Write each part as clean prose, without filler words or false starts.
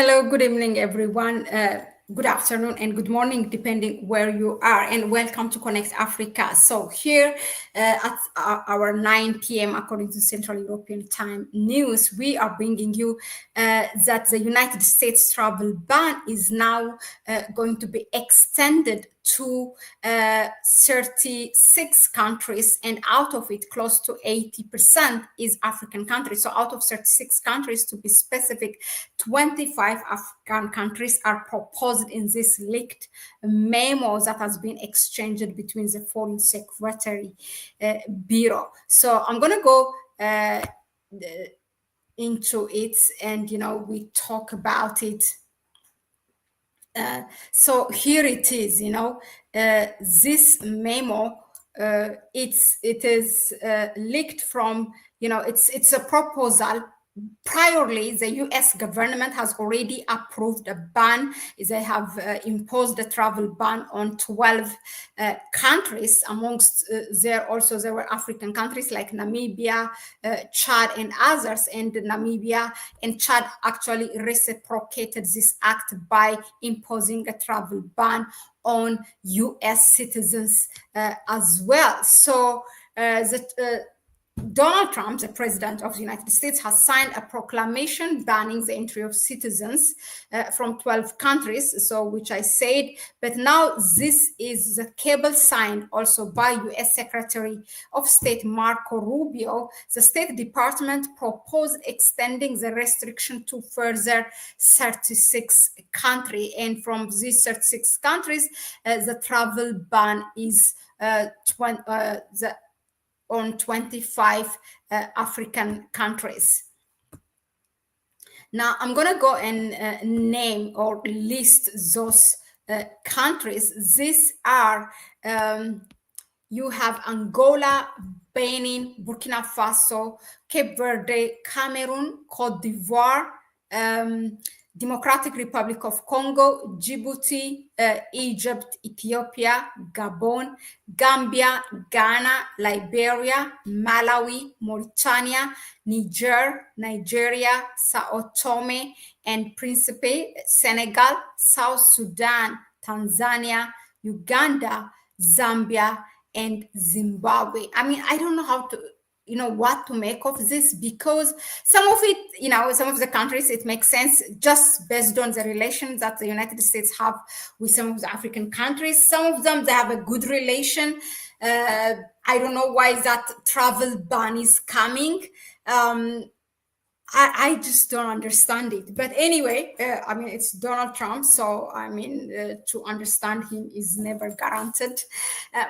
Hello, good evening, everyone. Good afternoon and good morning, depending where you are, and welcome to Connect Africa. So here at our 9 p.m. according to Central European Time news, we are bringing you that the United States travel ban is now going to be extended to 36 countries, and out of it, close to 80% is African countries. So out of 36 countries, to be specific, 25 African countries are proposed in this leaked memo that has been exchanged between the Foreign Secretary Bureau. So I'm going to go into it, and we talk about it. So here it is. This memo. It is leaked from. It's a proposal. Priorly, the U.S. government has already approved a ban. They have imposed a travel ban on 12 countries. Amongst there were African countries like Namibia, Chad, and others. And Namibia and Chad actually reciprocated this act by imposing a travel ban on U.S. citizens as well. So Donald Trump, the president of the United States, has signed a proclamation banning the entry of citizens from 12 countries, so which I said, but now this is the cable signed also by U.S. Secretary of State Marco Rubio. The State Department proposed extending the restriction to further 36 countries, and from these 36 countries, the travel ban is on 25 African countries. Now, I'm going to go and name or list those countries. These are, you have Angola, Benin, Burkina Faso, Cape Verde, Cameroon, Cote d'Ivoire, Democratic Republic of Congo, Djibouti, Egypt, Ethiopia, Gabon, Gambia, Ghana, Liberia, Malawi, Mauritania, Nigeria, Sao Tome and Principe, Senegal, South Sudan, Tanzania, Uganda, Zambia, and Zimbabwe. I mean, I don't know what to make of this, because some of it, some of the countries, it makes sense just based on the relations that the United States have with some of the African countries. Some of them, they have a good relation. I don't know why that travel ban is coming. I just don't understand it. But anyway, I mean, it's Donald Trump. So, I mean, to understand him is never guaranteed.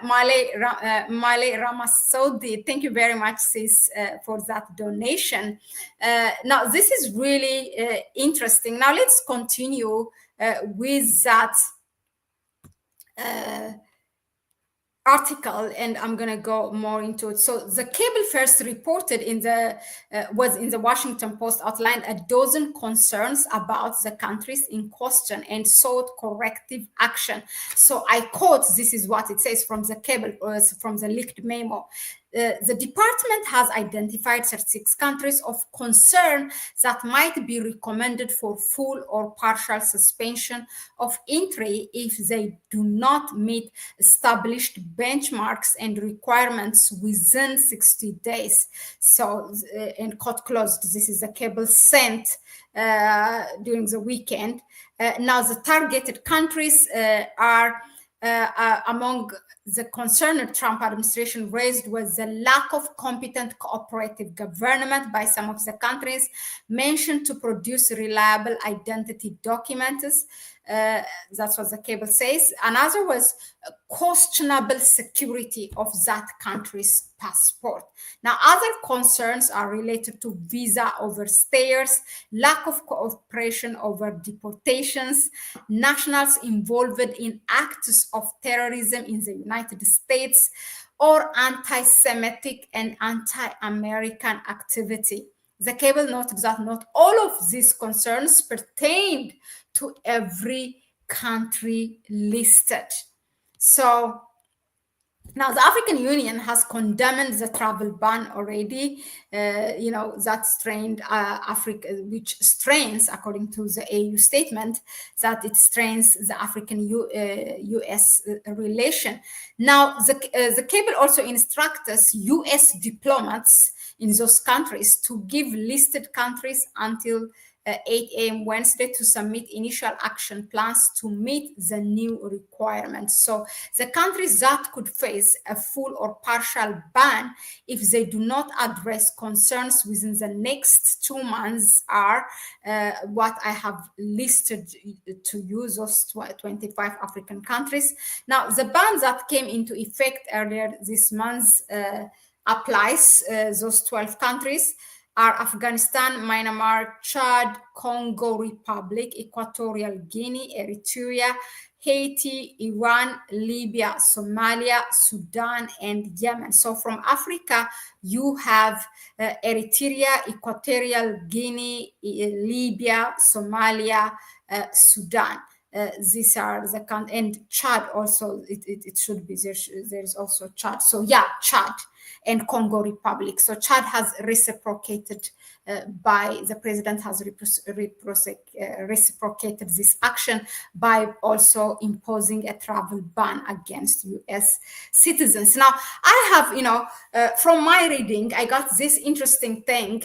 Male Ramasoudi, thank you very much, sis, for that donation. Now, this is really interesting. Now, let's continue with that article, and I'm going to go more into it. So the cable first reported was in the Washington Post, outlined a dozen concerns about the countries in question and sought corrective action. So I quote, this is what it says from the cable, from the leaked memo. The department has identified 36 countries of concern that might be recommended for full or partial suspension of entry if they do not meet established benchmarks and requirements within 60 days. So, and quote closed. This is a cable sent during the weekend. Now, the targeted countries are among the concern the Trump administration raised was the lack of competent cooperative government by some of the countries mentioned to produce reliable identity documents. That's what the cable says. Another was questionable security of that country's passport. Now, other concerns are related to visa overstayers, lack of cooperation over deportations, nationals involved in acts of terrorism in the United States, or anti-Semitic and anti-American activity. The cable noted that not all of these concerns pertained to every country listed. So Now, the African Union has condemned the travel ban already, that strained Africa, which strains, according to the AU statement, that it strains the African US relation. Now, the cable also instructs US diplomats in those countries to give listed countries until 8 a.m. Wednesday to submit initial action plans to meet the new requirements. So the countries that could face a full or partial ban if they do not address concerns within the next 2 months are what I have listed to you, those 25 African countries. Now, the ban that came into effect earlier this month applies those 12 countries are Afghanistan, Myanmar, Chad, Congo Republic, Equatorial Guinea, Eritrea, Haiti, Iran, Libya, Somalia, Sudan, and Yemen. So from Africa, you have Eritrea, Equatorial Guinea, Libya, Somalia, Sudan. These are the countries, and Chad also, it should be, there's also Chad. So yeah, Chad and Congo Republic. So Chad has reciprocated the president has reciprocated this action by also imposing a travel ban against US citizens. Now, I have, from my reading, I got this interesting thing.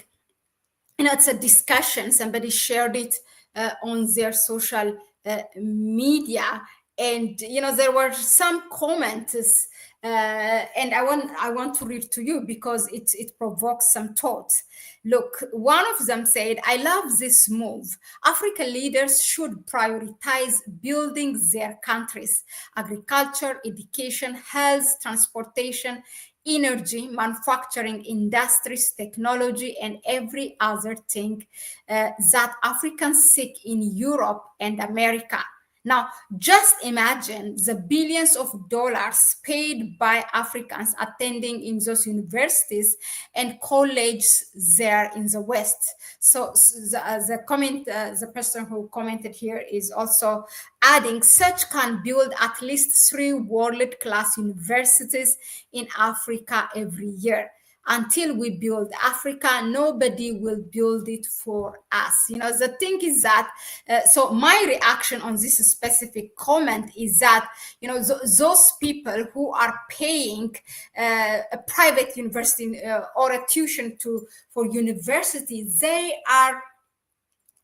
It's a discussion. Somebody shared it on their social media, and there were some comments, and I want to read to you because it provokes some thoughts. Look, one of them said, "I love this move. African leaders should prioritize building their countries, agriculture, education, health, transportation, energy, manufacturing, industries, technology, and every other thing that Africans seek in Europe and America." Now, just imagine the billions of dollars paid by Africans attending in those universities and colleges there in the West. So the person who commented here is also adding, such can build at least 3 world-class universities in Africa every year. Until we build Africa, nobody will build it for us. The thing is that, so my reaction on this specific comment is that, those people who are paying a private university or a tuition for university,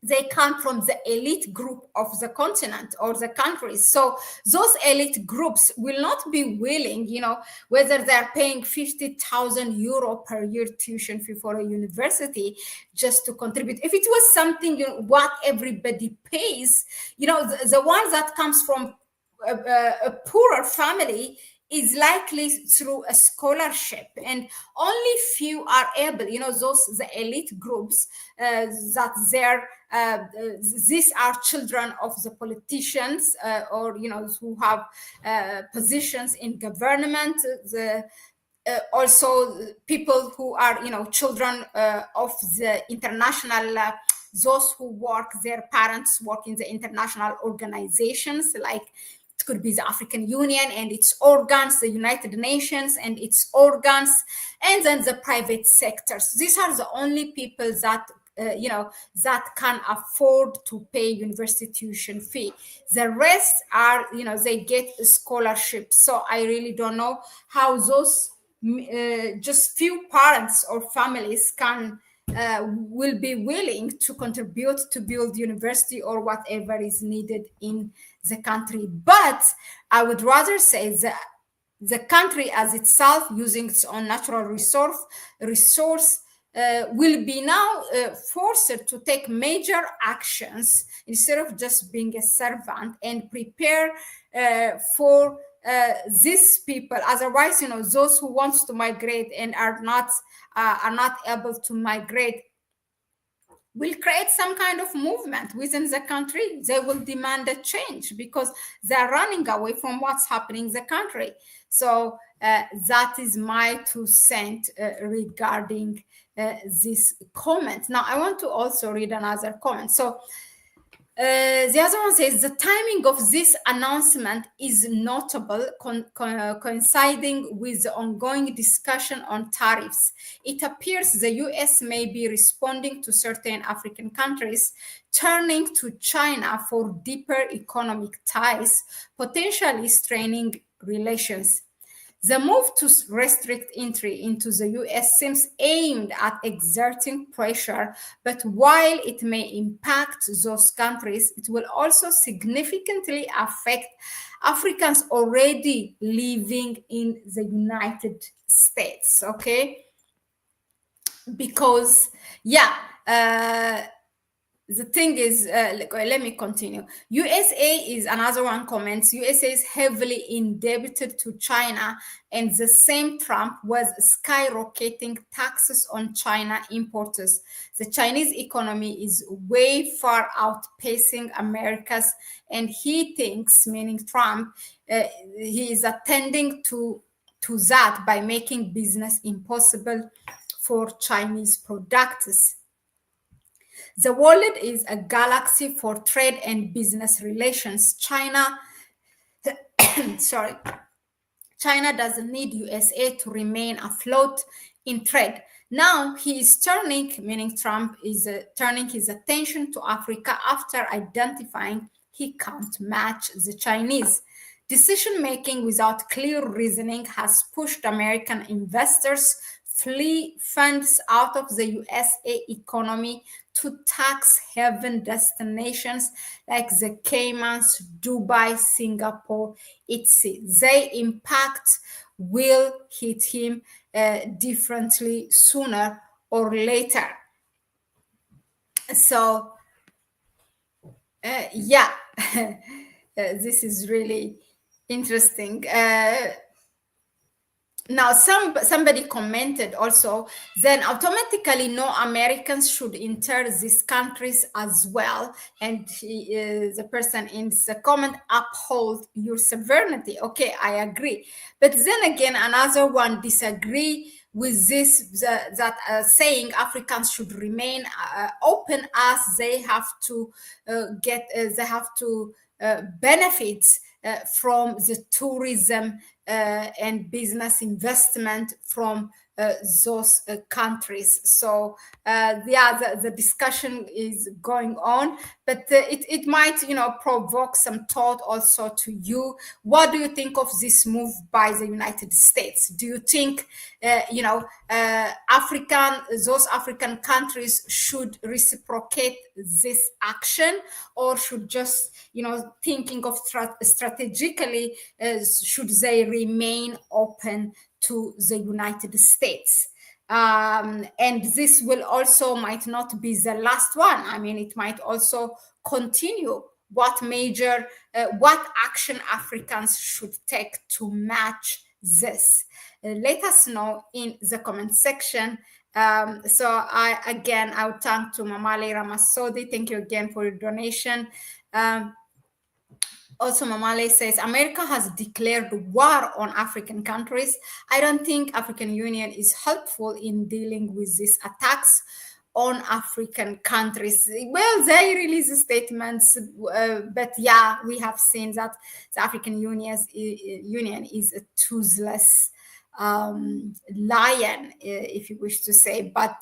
they come from the elite group of the continent or the countries. So those elite groups will not be willing, whether they're paying 50,000 euro per year tuition fee for a university just to contribute. If it was something, what everybody pays, the one that comes from a poorer family is likely through a scholarship, and only few are able, the elite groups that these are children of the politicians or who have positions in government, also people who are children of the international those who work, their parents work in the international organizations, like it could be the African Union and its organs, the United Nations and its organs, and then the private sectors. These are the only people that that can afford to pay university tuition fee. The rest are, they get scholarships. So I really don't know how those just few parents or families will be willing to contribute to build university or whatever is needed in the country. But I would rather say that the country as itself, using its own natural resource will be now forced to take major actions instead of just being a servant, and prepare for these people. Otherwise, those who want to migrate and are not able to migrate will create some kind of movement within the country. They will demand a change because they're running away from what's happening in the country. So that is my 2 cents regarding this comment. Now, I want to also read another comment. So The other one says the timing of this announcement is notable, coinciding with the ongoing discussion on tariffs. It appears the US may be responding to certain African countries turning to China for deeper economic ties, potentially straining relations. The move to restrict entry into the US seems aimed at exerting pressure, but while it may impact those countries, it will also significantly affect Africans already living in the United States. Okay, because yeah. The thing is, let me continue. USA is another one comments. USA is heavily indebted to China, and the same Trump was skyrocketing taxes on China importers. The Chinese economy is way far outpacing America's, and he thinks, meaning Trump, he is attending to that by making business impossible for Chinese products. The world is a galaxy for trade and business relations. Sorry, China doesn't need USA to remain afloat in trade. Now he is turning, meaning Trump is turning his attention to Africa after identifying he can't match the Chinese. Decision making without clear reasoning has pushed American investors flee funds out of the USA economy to tax haven destinations like the Caymans, Dubai, Singapore, etc. Their impact will hit him differently sooner or later. So, yeah, this is really interesting. Now, somebody commented also, then automatically no Americans should enter these countries as well. And the person in the comment, uphold your sovereignty. Okay, I agree. But then again, another one disagree with this, that saying Africans should remain open as they have to benefit from the tourism and business investment from those countries. So the discussion is going on, but it might provoke some thought also to you. What do you think of this move by the United States? Do you think those African countries should reciprocate this action, or should just thinking of strategically, should they remain open to the United States? And this will also might not be the last one. I mean, it might also continue. What action Africans should take to match this? Let us know in the comment section. So I would thank to Mamale Ramasodi. Thank you again for your donation. Also, Mamale says, America has declared war on African countries. I don't think African Union is helpful in dealing with these attacks on African countries. Well, they release statements, but yeah, we have seen that the African Union is a toothless lion, if you wish to say. But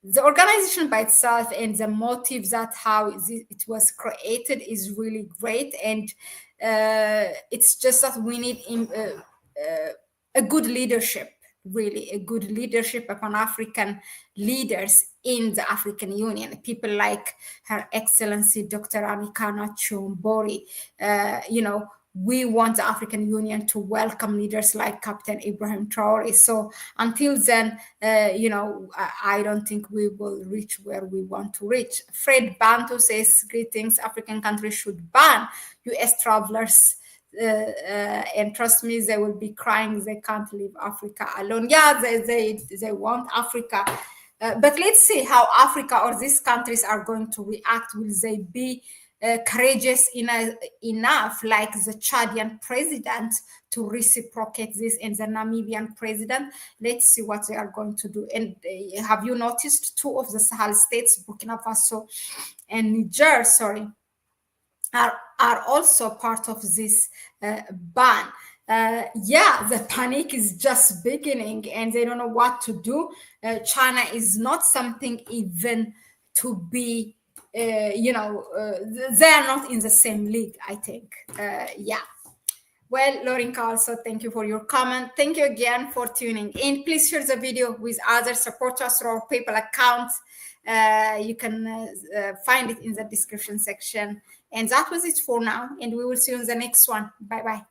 the organization by itself and the motive that how it was created is really great, and it's just that we need a good leadership, really a good leadership of Pan-African leaders in the African Union, people like Her Excellency Dr. Amikana Chombori. We want the African Union to welcome leaders like Captain Ibrahim Traore. So until then, I don't think we will reach where we want to reach. Fred Bantu says, greetings, African countries should ban US travelers. And trust me, they will be crying they can't leave Africa alone. Yeah, they want Africa. But let's see how Africa or these countries are going to react. Will they be courageous enough, like the Chadian president, to reciprocate this, and the Namibian president. Let's see what they are going to do. And have you noticed two of the Sahel states, Burkina Faso and Niger, are also part of this ban. Yeah, the panic is just beginning and they don't know what to do. China is not something even to be, they are not in the same league, I think. Yeah. Well, Lorinka, also thank you for your comment. Thank you again for tuning in. Please share the video with others. Support us through our PayPal account. You can find it in the description section. And that was it for now. And we will see you in the next one. Bye-bye.